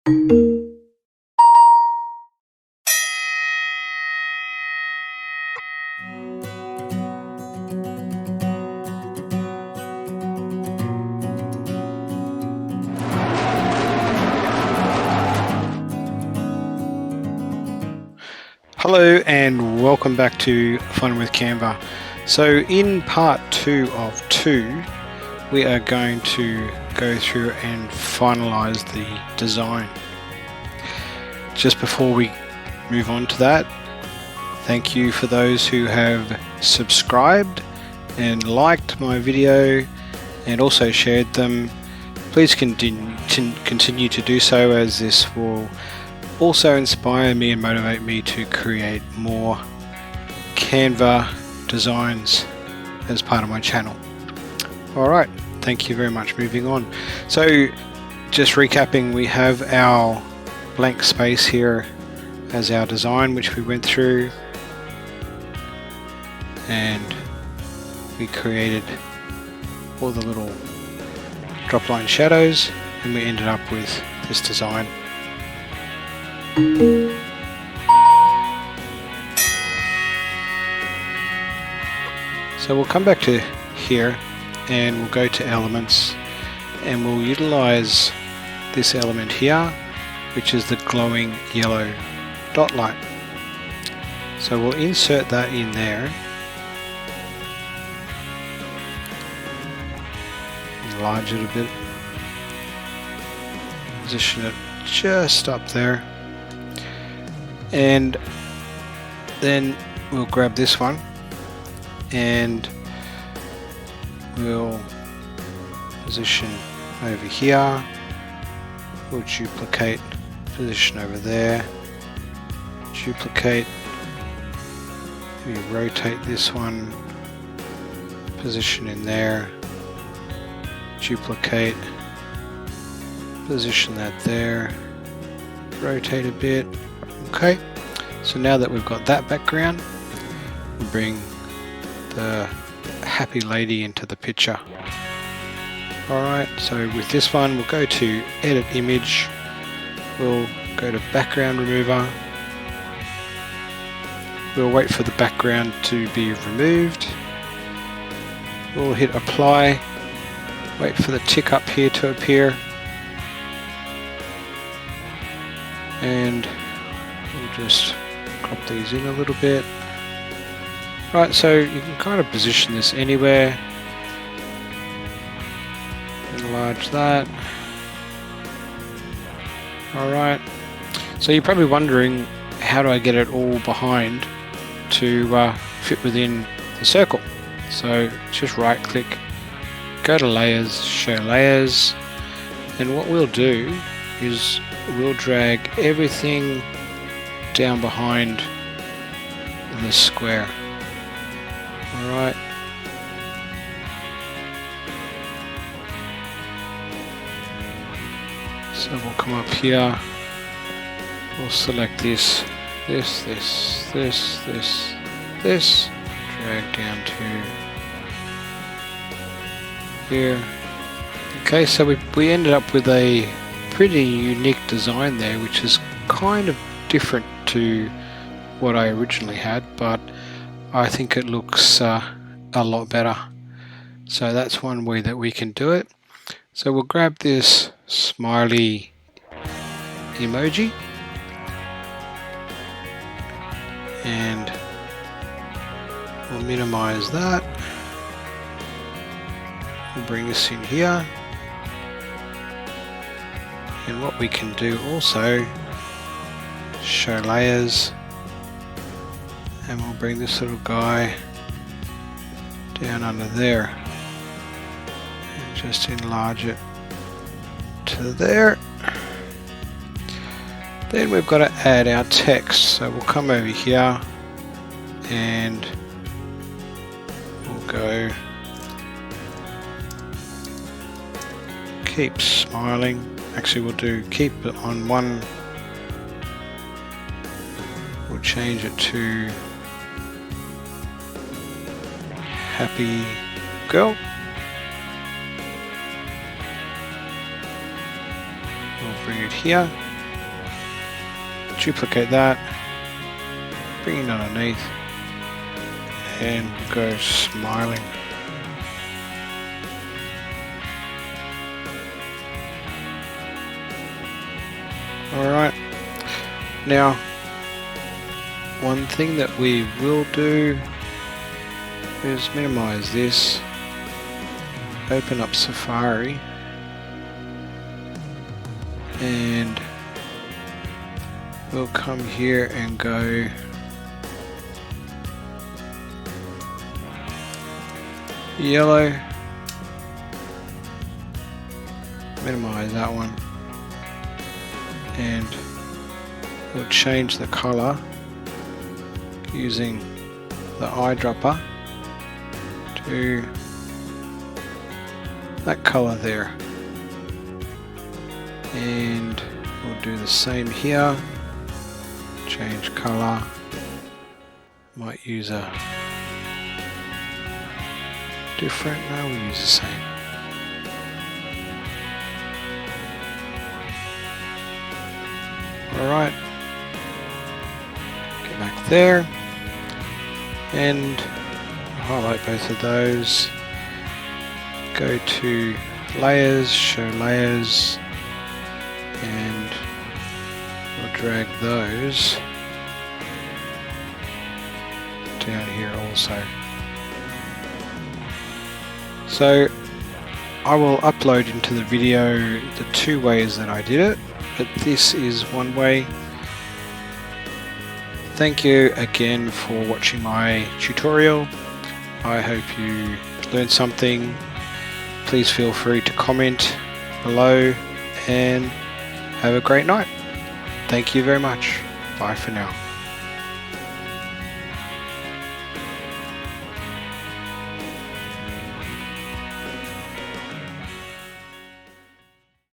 Hello and welcome back to Fun with Canva. So in part 2 of 2, we are going to go through and finalize the design. Just before we move on to that, thank you for those who have subscribed and liked my video and also shared them. Please continue to do so, as this will also inspire me and motivate me to create more Canva designs as part of my channel. Alright, thank you very much. Moving on. So just recapping, we have our blank space here as our design, which we went through, and we created all the little drop line shadows, and we ended up with this design. So we'll come back to here and we'll go to elements, and we'll utilize this element here, which is the glowing yellow dot light. So we'll insert that in there, enlarge it a bit, position it just up there. And then we'll grab this one and we'll position over here. We'll duplicate, position over there, duplicate, we rotate this one, position in there, duplicate, position that there, rotate a bit. Okay, so now that we've got that background, we'll bring the happy lady into the picture. Alright, so with this one, we'll go to edit image, we'll go to background remover, we'll wait for the background to be removed, we'll hit apply, wait for the tick up here to appear, and we'll just crop these in a little bit. Right, so you can kind of position this anywhere. Enlarge that. Alright, so you're probably wondering, how do I get it all behind to fit within the circle? So just right click, go to layers, show layers, and what we'll do is we'll drag everything down behind the square. Alright. So we'll come up here, we'll select this, drag down to here. Okay, so we ended up with a pretty unique design there, which is kind of different to what I originally had, but I think it looks a lot better. So that's one way that we can do it. So we'll grab this smiley emoji and we'll minimize that. We'll bring this in here, and what we can do also, show layers, and we'll bring this little guy down under there and just enlarge it to there. Then we've got to add our text, so we'll come over here and we'll go keep smiling. Actually, we'll do keep it on one. We'll change it to happy girl. We'll bring it here. duplicate that, bring it underneath, and go smiling. Alright, now one thing that we will do is minimize this, open up Safari, and we'll come here and go yellow, minimize that one, and we'll change the color using the eyedropper to that color there, and we'll do the same here, change color, might use a different, no, we'll use the same. Alright, get back there and highlight both of those, go to layers, show layers, and we'll drag those down here also. So I will upload into the video the two ways that I did it, but this is one way. Thank you again for watching my tutorial. I hope you learned something. Please feel free to comment below and have a great night. Thank you very much. Bye for now.